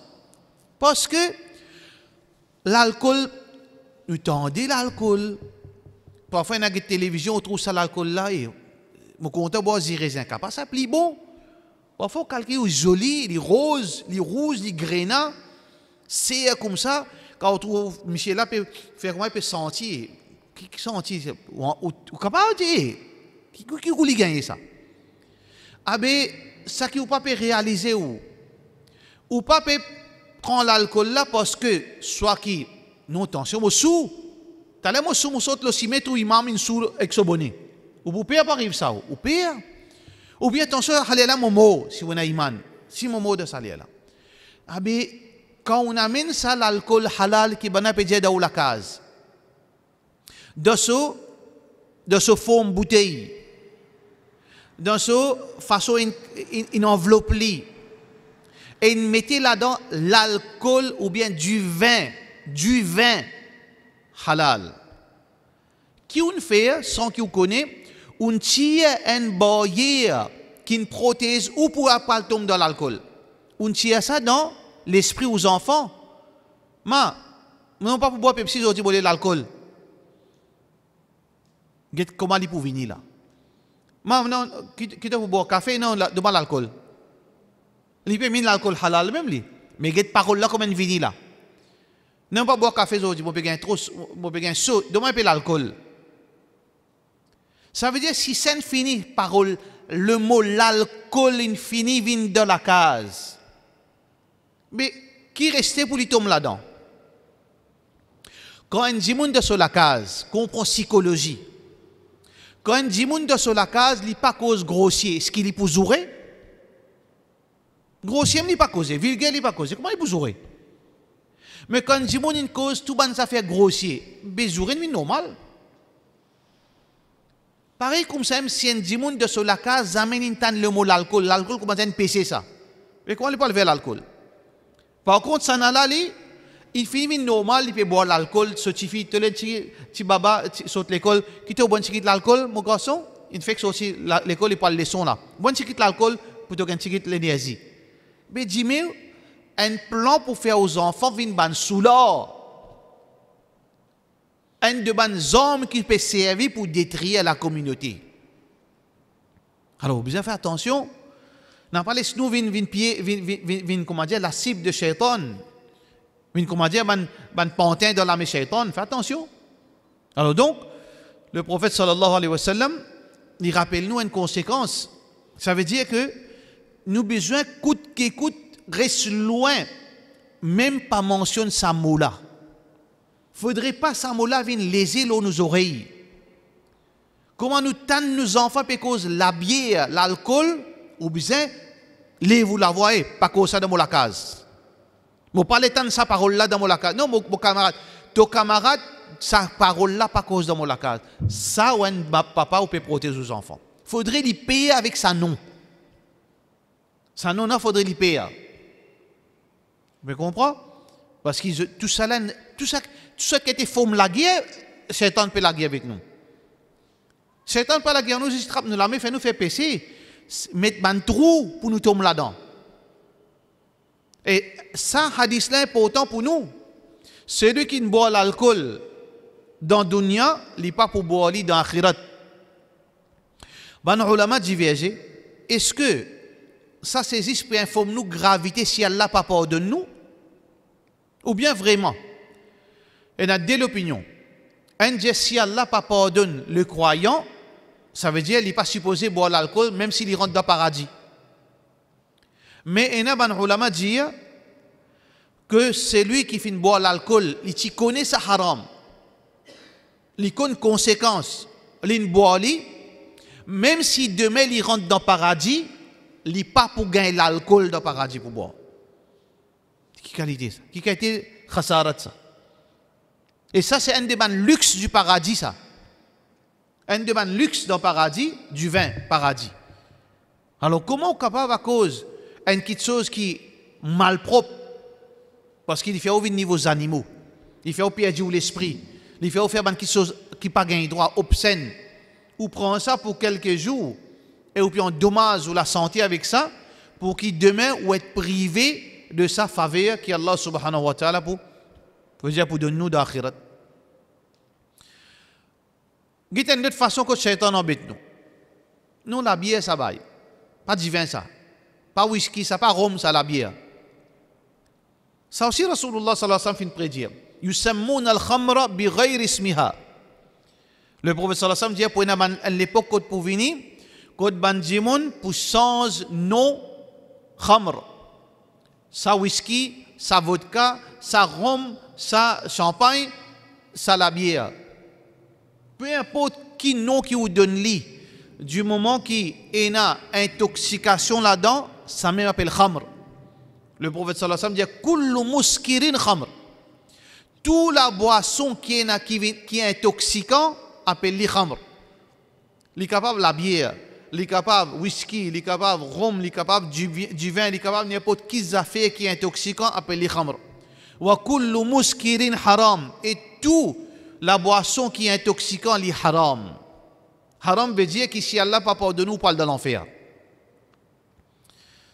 Parce que l'alcool, nous tendez l'alcool. Parfois, on a une télévision, on trouve ça l'alcool là et mon compte boire du raisin, pas ça pli bon. Parfois, quelqu'un est joli, il est rose, il est rouge, il est grenat, c'est comme ça. Quand on trouve Michel là, peut faire comment il peut sentir. Qui sentit? Ou capable de dire. Qui voulait gagner ça? Ah ben, ça qui ne peut pas réaliser où? ou pas peut prendre l'alcool là parce que soit qui non attention au sous t'as l'air sous mon saute le cimetière ou imam une sous exoboné ou vous pire pas arrive ça ou pire ou bien attention halala momo si on a iman si momo de ça là ah ben quand on amène ça l'alcool halal qui bana pédia dans la case de ce forme bouteille dans ce façon une enveloppe li et ils mettaient là-dedans l'alcool ou bien du vin halal. Qui on fait sans qu'on connaît, on tire une barrière qui protège ou pour pas tomber dans l'alcool. On tire ça dans l'esprit aux enfants. Mais non pas pour boire Pepsi, ils boire l'alcool. Comment ils pour venir là? Mais non, qui pour boire café, non, devant l'alcool. Il peut mettre l'alcool halal même lui. Mais cette parole là comme une vini là. Non pas boire café aujourd'hui, mon pékin trop, mon pékin saut, demain peut l'alcool. Ça veut dire si c'est fini parole, le mot l'alcool infini vient dans la case. Mais qui restait pour lui tomber là-dedans? Quand un dimoun de sur la case, comprend psychologie. Quand un dimoun de sur la case, il n'est pas cause grossier, est-ce qu'il est pour zourer? Grossier, il n'est pas causé. Vulgaire, il n'est pas causé. Comment il peut jouer? Mais quand il y a une cause, tout le monde fait grossier. Mais jouer, c'est normal. Pareil comme ça, si un dimoun de sur la case, amène le mot l'alcool. L'alcool, comment on pêcher ça? Mais comment il peut lever l'alcool? Par contre, ça n'a pas il finit normal, il peut boire l'alcool, certifié, petit baba, saute l'école, quitte au bon chiquit l'alcool, mon garçon, il fait que aussi l'école, il parle les sons là. Bon chiquit l'alcool, plutôt qu'un chiquit l'énergie. Mais dis-moi, un plan pour faire aux enfants vient ban sous l'or. Un de ban hommes qui peut servir pour détruire la communauté. Alors, vous devez faire attention. N'a pas laissé nous vin comment dire la cible de Shaitan. Vin comment dire ban pantin dans la main Shaitan. Fais attention. Alors donc, le prophète sallallahu alayhi wa sallam, il rappelle nous une conséquence. Ça veut dire que nous besoin coûte que coûte reste loin, même pas mentionne sa mot-là. Faudrait pas sa mot-là vienne léser nos oreilles. Comment nous tannent nos enfants parce que la bière, l'alcool, ou bien les vous la voyez, pas que ça dans la case. Moi pas les tannent sa parole-là dans la case. Non, mon camarade, ton camarade, sa parole-là pas cause dans la case. Ça, ou un papa ou peut protéger aux enfants. Faudrait les payer avec sa nom. Ça non, il faudrait l'y payer. Vous comprenez? Parce que tout ça qui était forme la guerre, Satan peut la guerre avec nous. Satan peut la guerre, nous, il trappe nous la main, fait nous faire pécher, mettre un trou pour nous tomber là-dedans. Et ça, hadith là, important pour nous. Celui qui ne boit l'alcool dans le dunya, il n'est pas pour boire dans l'akhirat. Les ulama divergent. Est-ce que ça saisit pour informer nous gravité si Allah pas pardonne nous ou bien vraiment il y a deux opinions. Un dit si Allah pas pardonne le croyant, ça veut dire qu'il n'est pas supposé boire l'alcool même s'il rentre dans le paradis. Mais il y a des ulama dit que celui qui finit boire l'alcool, il connaît sa haram, il connaît les conséquences, il boit même si demain il rentre dans le paradis, il n'est pas pour gagner l'alcool dans le paradis pour boire. Qui qualité ça? Qui qualité khasarat ça? Et ça, c'est un des luxe du paradis, ça. Un des luxe dans le paradis, du vin, paradis. Alors, comment on est capable à cause d'une petite chose qui est malpropre? Parce qu'il fait au niveau des animaux. Il fait au perdre l'esprit. Il fait au faire une petite chose qui n'a pas gagné droit, obscène. Ou prend ça pour quelques jours. Et puis on dommage ou la santé avec ça pour qu'il demain ou être privé de sa faveur qui Allah subhanahu wa ta'ala pour donner nous d'akhirat. Il y a une autre façon que le shaitan embête nous. Nous, la bière, ça va. Pas de vin, ça. Pas whisky, ça. Pas rhum, ça, la bière. Ça aussi, Rasulullah sallallahu alayhi wa sallam fait prédire. Yusammoun al-khamra bi ghayri ismiha. Le prophète sallallahu alayhi wa sallam dit à l'époque pour venir, quand ban dimoun pour changer nom khamr ça whisky, ça vodka, ça rhum, ça champagne, ça la bière. Peu importe qui nom qui vous donne lui, du moment qu'il y a une intoxication là-dedans, ça même appelle khamr. Le prophète sallallahu alayhi wa sallam dit kullu muskirin khamr. Toute la boisson qui est intoxicant appelle li khamr. Li capable la bière, li capable whisky, li capable rhum, li capable du vin, li capable n'importe qui affaire qui est intoxicant appelle li khamr. Wa kullu muskirin haram. Et tout la boisson qui est intoxicant li haram. Haram veut dire que si Allah n'a pas pardonné, nous parle de l'enfer.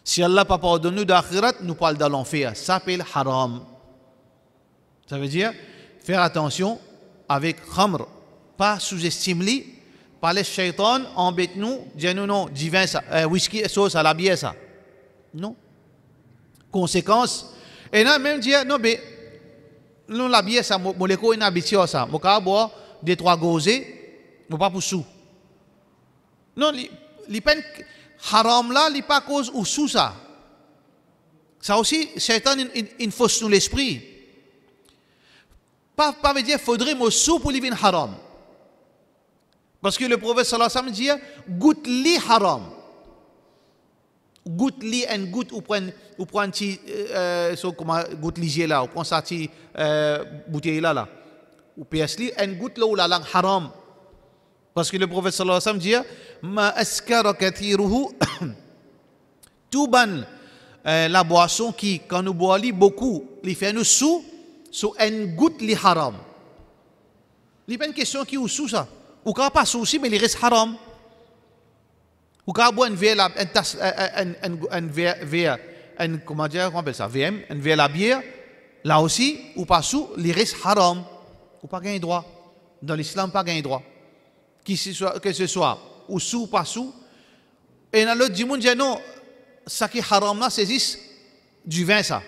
Si Allah n'a pas pardonné nous d'akhirat, nous parle de l'enfer. Ça s'appelle haram. Ça veut dire faire attention avec khamr. Pas sous-estimer, pas les shaitans embêtent nous, disent nous non, divin ça, whisky, sauce à la bière ça. Non. Conséquence. Et là même dire non mais non la bière ça, mon léco est habitué ça. Mon cas boire deux trois gosés, mon pas pour sous. Non, les peines haram là, les pas cause ou sous ça. Ça aussi, shaitan il fausse nous l'esprit. Pas veut dire faudrait me sous pour vivre haram. Parce que le prophète sallallahu alayhi wa sallam dit goûte li haram. Goûte li and goûte ou prend ti comment goûte li là, ou prend ça ti bouteille là. Ou pièce li and goûte là ou la langue haram. Parce que le prophète sallallahu alayhi wa sallam dit ma askara kathiruhu tout ban la boisson qui quand nous boit beaucoup, il fait nous sous un goutte li haram. Il pas une question qui ou sous ça. Ou quand pas sous aussi mais il reste haram. Ou quand boit une verre un comment dire comment on appelle ça VM, un verre la bière là aussi ou pas sous, il reste haram. Ou pas gain droit. Dans l'islam pas gain droit. Que ce soit ou sous ou pas sous. Et dans l'autre du monde dit non, ça qui est haram là c'est juste du vin ça.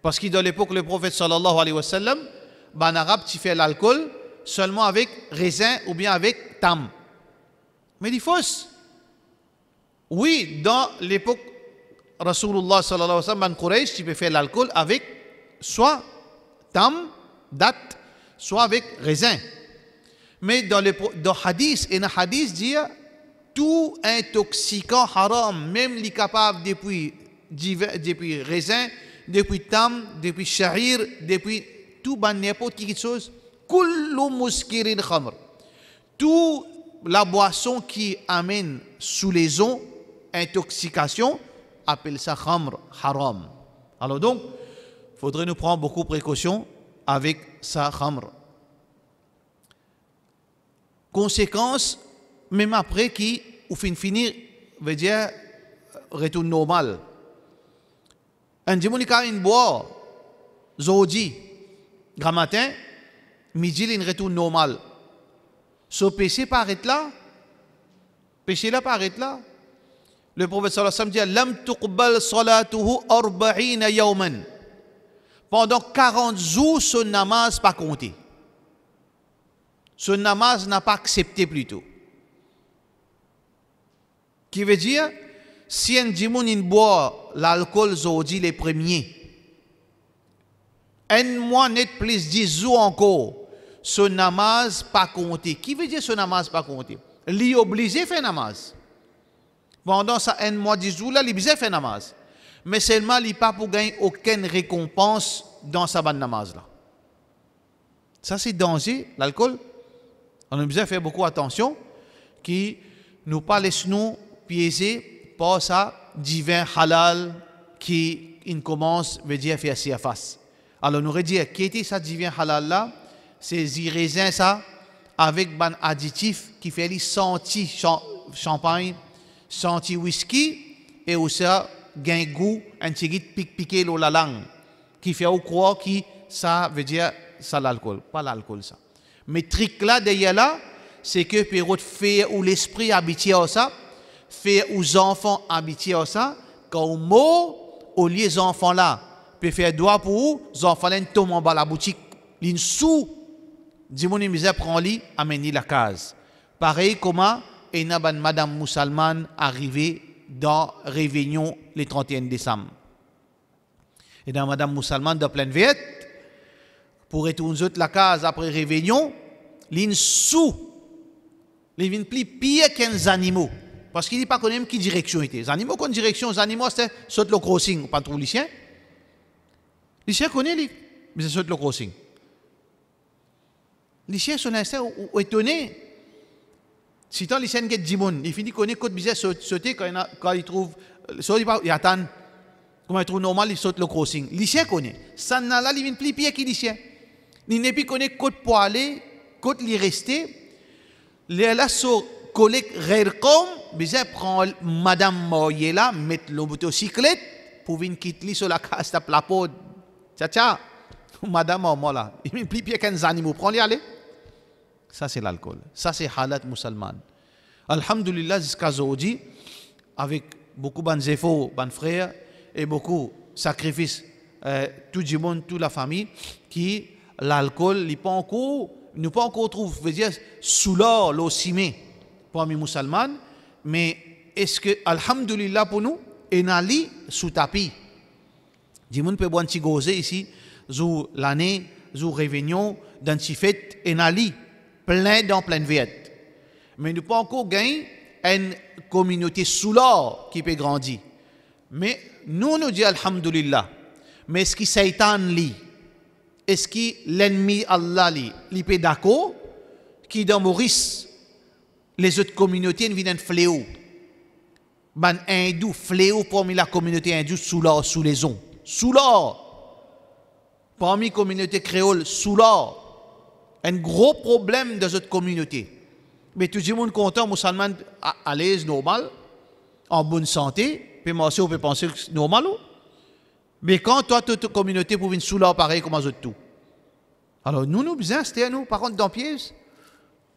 Parce que dans l'époque le prophète sallallahu alayhi wa sallam, en arabe tu fais l'alcool seulement avec raisin ou bien avec tam. Mais il faut. Oui, dans l'époque Rasulullah sallallahu alayhi wa sallam en Quraysh, tu peux faire l'alcool avec soit tam, date, soit avec raisin. Mais dans hadith, et dans hadith dit tout intoxicant haram, même les capables depuis raisin, depuis tam, depuis shahir, depuis tout n'importe quelque chose, kullu muskirin khamr. Tout la boisson qui amène sous les eaux intoxication appelle ça khamr, haram. Alors donc, il faudrait nous prendre beaucoup de précautions avec ça khamr. Conséquence, même après qui, au fin finir, veut dire retour normal. Un dimanche, il boit, zodi, grand matin, midi, il retour normal. Ce péché paraît là, péché là paraît là. Le prophète sallallahu alayhi wa sallam dit lam tuqbal salatuhu 40 yawman. Pendant 40 jours, son namaz pas compté. Son namaz n'a pas accepté plutôt. Qui veut dire, si un dimoun boit l'alcool zodi les premiers, un mois net plus 10 jours encore, son namaz pas compté. Qui veut dire son namaz pas compté? Il est obligé de faire namaz. Pendant ça, un mois 10 jours là, il est obligé de faire namaz. Mais seulement, il n'est pas pour gagner aucune récompense dans sa bonne namaz là. Ça c'est danger, l'alcool. On a besoin de faire beaucoup attention, qui nous pas laisse nous piéger par ça divin halal qui commence veut dire faire ci à face. Alors nous aurait dit qui était ça divin halal là, c'est du raisin ça avec un additif qui fait les senti champagne, senti whisky et aussi gain goût un petit piqué la langue qui fait au croire que ça veut dire ça l'alcool, pas l'alcool ça. Mais trick là derrière là, c'est que pour faire ou l'esprit habitué à ça, faire aux enfants habitués à ça, quand au mot au lieu des enfants là, peut faire droit pour les enfants là tombent en bas la boutique, l'in sous, dis-moi misère prend lit, amène la case. Pareil comment et n'a ban madame musulmane arrivée dans réunion le 31 décembre. Et dans Madame Moussalman de pleine viette, pour retourner la case après réveillon, l'in sous, les vins plus pire qu'un animaux. Parce qu'il n'est pas connu qui direction était. Les animaux qu'on direction, les animaux c'était saute le crossing, pas trop lycéen. Lycéen connaît lui, mais c'est saute le crossing. Lycéen son instinct ou étonné. Si tant lycéen get dimon, il finit connaît côté bizarre sauter quand il trouve il attend. Comment il trouve normal, il saute le crossing. Lycéen connaît. Ça n'a là, il vient plus pire qui lycéen. Il n'est plus connaît côté pour aller, côté lui rester. Les là sur collègue Rercom, bizarre prend Madame Moyela, mettre le motocyclette pour venir quitter sur la casse tape la peau. Tcha, Madame Moyela, il vient plus pire qu'un animal. Prends-les aller. Ça c'est l'alcool. Ça c'est halat musulman. Alhamdulillah jusqu'à aujourd'hui, avec beaucoup d'efforts, de frères et beaucoup de sacrifices, tout le monde, toute la famille, qui l'alcool, il pas encore, nous pas encore trouve, veut dire sous l'or, l'eau cimée pour les musulmans, mais est-ce que alhamdulillah pour nous, et nali sous tapis. Du monde peut boire un petit gosé ici, zou l'année, zou réunion, dans une fête, et nali plein dans pleine viette. Mais nous pas encore gagné une communauté sous l'or qui peut grandir. Mais nous disons alhamdulillah. Mais est-ce que Satan lit? Est-ce que l'ennemi Allah lit? Il peut d'accord qui dans Maurice, les autres communautés viennent un fléau. Ben hindou, fléau parmi la communauté hindoue sous l'or, sous les ondes. Sous l'or. Parmi la communauté créole, sous l'or. Un gros problème dans cette communauté. Mais tout le monde content, musulman à l'aise, normal, en bonne santé, puis moi aussi on peut penser que c'est normal. Mais quand toi, toute ta communauté pour venir sous l'or pareil comme les autres tout. Alors nous besoin, c'était nous, par contre, dans pièce,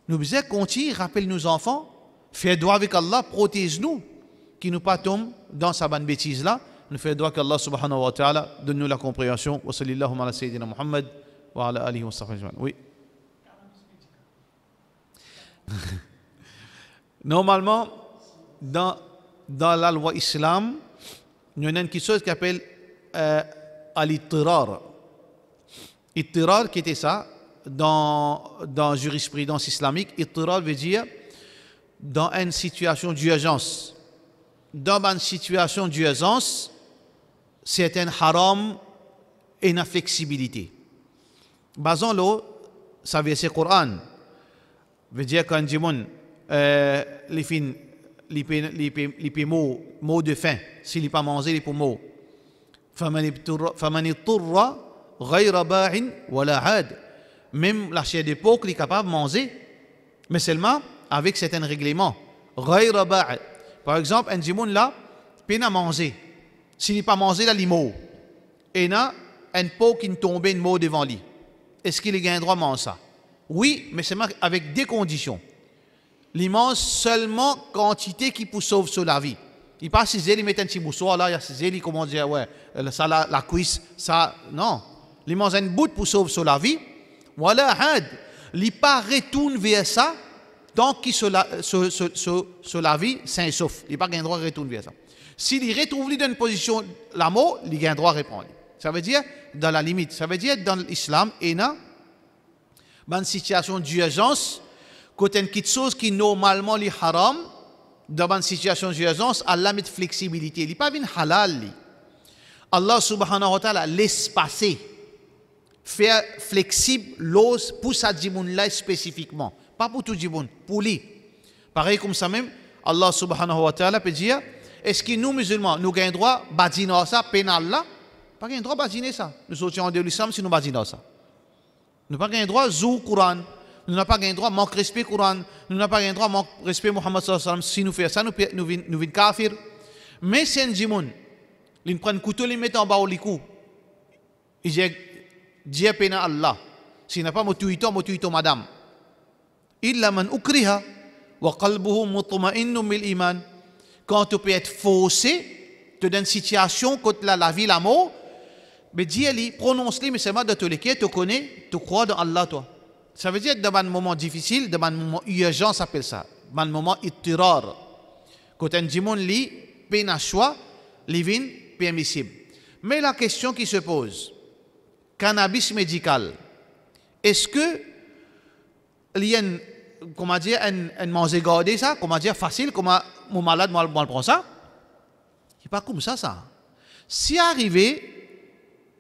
nous besoin continuer, rappelle nos enfants, faire droit avec Allah, protège-nous, qui nous pas tombe dans sa bonne bêtise là. Nous faisons droit qu'Allah subhanahu wa ta'ala donne-nous la compréhension. Wa sallallahu ala sayyidina Muhammad wa ala alihi wa sahbihi. Oui. Normalement, dans la loi islam, il y a quelque chose qui s'appelle al-ittirar. Ittirar, qui était ça, dans la jurisprudence islamique, ittirar veut dire dans une situation d'urgence. Dans une situation d'urgence, c'est un haram et une flexibilité. Basons-le, ça veut dire le Coran. Veut dire quand dit les mots de faim, s'il n'est pas mangé, il est pour mots. فَمَنِ اضْطُرَّ غَيْرَ بَاعٍ وَلَا عَادٍ. Même la chair de porc, il est capable de manger, mais seulement avec certains règlements. غَيْرَ بَاعٍ. Par exemple, un djimoun là, il peut manger. S'il n'est pas mangé, là, il est mort. Et il y a un porc qui tombe, une mort devant lui. Est-ce qu'il a un droit à manger ça? Oui, mais c'est avec des conditions. Il mange seulement quantité qui peut sauver sur la vie. Il passe ses ailes, il met un petit moussoir là, il y a ses ailes, il commence à dire, ouais, ça, la cuisse, ça, non. Il mange un bout pour sauver sur la vie. Voilà, il ne pas retourne vers ça tant qu'il sur la vie, sain et sauf. Il n'a pas un droit de retourner vers ça. S'il retrouve dans une position, la mort, il a un droit de répondre. Ça veut dire, dans la limite, ça veut dire, dans l'islam, il y a une situation d'urgence, quand il y a quelque chose qui normalement est haram, dans une situation d'urgence, Allah met flexibilité. Il n'est pas une halal. Allah subhanahu wa ta'ala laisse passer, faire flexible l'os pour sa djimoun là spécifiquement. Pas pour tout djimoun, pour lui. Pareil comme ça même, Allah subhanahu wa ta'ala peut dire, est-ce que nous musulmans, nous avons droit de badiner ça, pénal là? Pas un droit de badiner ça. Nous sortions de l'islam si nous badinons ça. Nous n'avons pas un droit de Coran. Nous n'avons pas un droit de manquer respect Coran. Nous n'avons pas un droit de manquer respect Muhammad sallallahu alayhi wa sallam. Si nous faisons ça, nous venons kafir. Mais c'est un djimoun. Ils prennent un couteau, ils mettent en bas au licou. Ils disent, Dieu péna Allah. S'il n'a pas motuito madame. Illa man ukriha wa qalbuhu mutma'innun bil iman. Quand tu peux être faussé, tu es dans une situation quand la vie, la mort, mais Dieu prononce-les, mais seulement de tous les cas, tu connais, tu crois dans Allah, toi. Ça veut dire que dans un moment difficile, dans un moment urgent, ça s'appelle ça. Dans un moment ittirar. Quand un djimoun lit, peine à choix, les vins permissible. Mais la question qui se pose, cannabis médical, est-ce que il y a comment dire, un manger gardé ça, comment dire, facile, comment mon malade, moi, le prend ça? C'est pas comme ça. Si arrivé,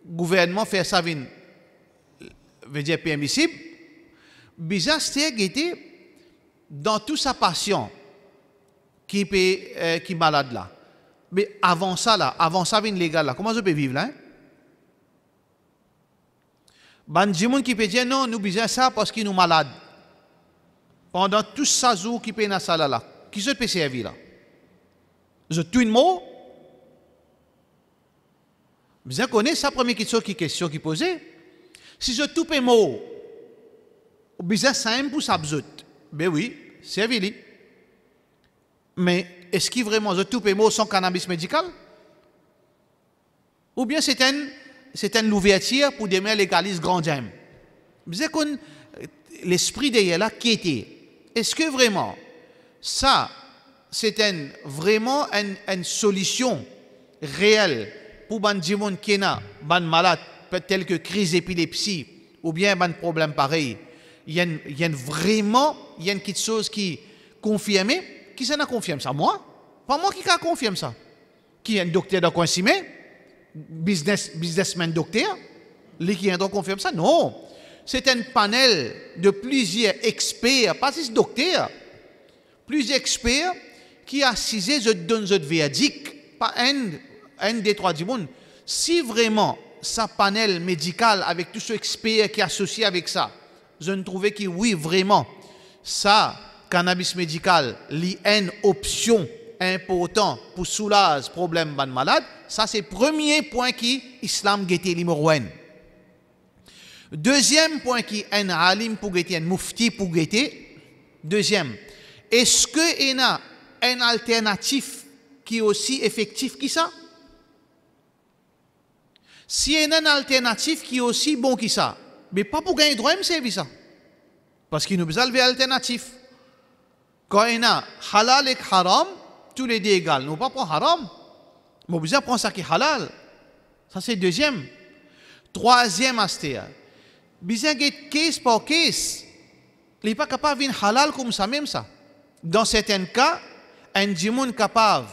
le gouvernement fait ça, veut dire permissible, bizarre, c'est dans tout sa patient qui est malade là. Mais avant ça, légal là, comment je peux vivre là? Hein? Ben, il y a des gens qui peuvent dire non, nous besoin ça parce qu'ils nous malades. Pendant tout ça jour qui peut dans ça là, qui se peut servir là? Je tout une mot. Vous connaissez ça première question qui posée. Si je tout un mot, besoin simple pour ça besoin. Ben oui, servir. Mais est-ce qu'il vraiment je tout un mot sans cannabis médical? Ou bien c'est une ouverture pour demain légaliser grand jam? Vous savez l'esprit derrière là qui était. Est-ce que vraiment ça c'est vraiment une solution réelle pour les gens qui sont malades tels que crise d'épilepsie ou bien un problème pareil? Il y a vraiment quelque chose qui confirme. Qui s'en a confirmé ça? Moi? Pas moi qui a confirmé ça. Qui est un docteur de Coinsimé? Businessman docteur? Lui qui a confirmé ça? Non. C'est un panel de plusieurs experts, pas juste docteurs, plusieurs experts qui assisent de verdict, pas un des trois du monde. Si vraiment ce panel médical avec tous ceux experts qui sont associés avec ça, je ne trouvais que oui, vraiment, ça, cannabis médical, une option importante pour soulager problème de malade, ça c'est le premier point qui l'islam guette numéro 1. Deuxième point qui un alim pour guetter, un mufti pour guetter. Deuxième, est-ce qu'il y a un alternatif qui est aussi effectif que ça? Si il y a un alternatif qui est aussi bon que ça, mais pas pour gagner droit, c'est ça. Parce qu'il nous besoin de alternatif. Quand il y a halal et haram, tous les deux égales. Nous ne pouvons pas prendre haram, mais nous besoin prendre ça qui est halal. Ça c'est deuxième. Troisième aspect. Besoin de case par case. Il n'est pas capable de halal comme ça même ça. Dans certains cas, un djimoun capable,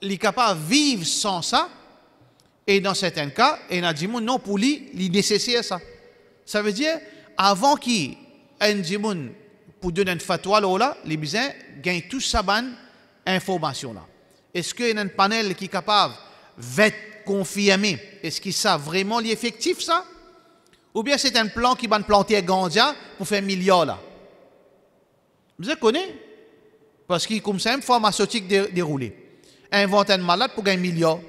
il est capable de vivre sans ça. Et dans certains cas, un djimoun non pour lui, il nécessaire ça. Ça veut dire, avant qu'il un djimoun pour donner une fatwa là, les besoin gagne tout ça bonne information là. Est-ce qu'il y a un panel qui est capable d'être confirmé? Est-ce qu'il ça vraiment l'effectif ça? Ou bien c'est un plan qui va planter à Gandia pour faire milliard là? Vous connaissez? Parce qu'il comme ça une pharmaceutique déroulée. Invente un malade pour gagner milliard.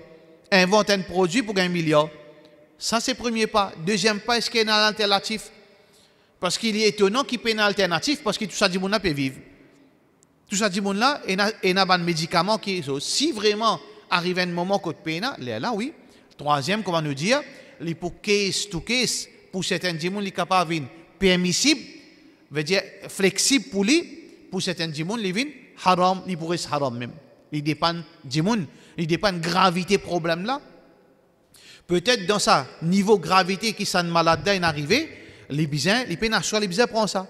Invente un produit pour gagner milliard. Ça c'est le premier pas. Deuxième pas, est-ce qu'il y a un alternatif? Parce qu'il est étonnant qu'il y ait un alternatif parce que tout ça dit monde là peut vivre. Tout ça dit monde là et n'a pas de médicaments qui si vraiment arrive un moment que tu là oui. Troisième, comment nous dire, les pour case to case pour certains gens les capable permissible, veut dire flexible pour lui, pour certains gens les vin haram, les pourrait être haram même. Il dépend du monde, il dépend de gravité problème là. Peut-être dans ça niveau gravité qui s'en malade est arrivé, les bisins, les pénachos, les bisins prennent ça.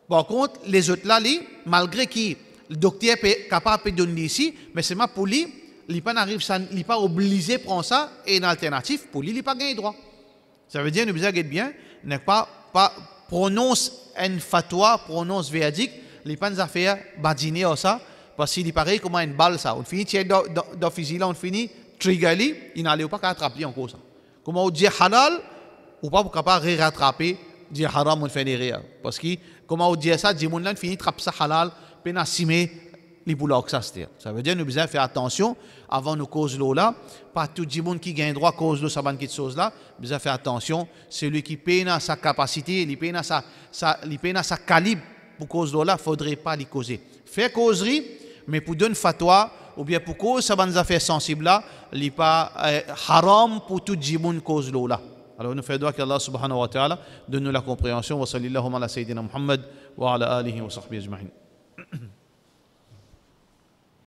Par contre, les autres là, malgré que le docteur est capable de donner ici, mais c'est pas pour lui, il n'est pas obligé de prendre ça et une alternative, pour lui, il n'a pas gagné droit. Ça veut dire, nous besoin bien, n'est pas prononce une fatwa, prononce verdict, il n'est pas nous affaire badiner ou ça, parce qu'il est pareil comme une balle ça. On finit tirer dans fusil là, on finit trigger, il n'allait pas qu'à attraper encore ça. Comment on dit halal, ou pas pour capable de rattraper, dire haram, on fait des rires. Parce que, comment on dit ça, dit mon là, finit attraper ça halal, peine à simer les boulots que ça se tire. Ça veut dire, nous besoin faire attention avant nous cause l'eau là. Pas tout le monde qui gagne droit cause de ça, bonne chose là. Nous besoin faire attention. Celui qui peine à sa capacité, il peine à sa calibre pour cause l'eau là, il ne faudrait pas lui causer. Faire causerie, mais pour donner fatwa, ou bien pour cause ça bonne affaire sensible là, il n'est pas haram pour tout le monde cause l'eau là. Alors nous faisons qu'Allah subhanahu wa ta'ala donne nous la compréhension. Wa sallallahu ala sayyidina Muhammad wa ala alihi wa sahbihi ajma'in.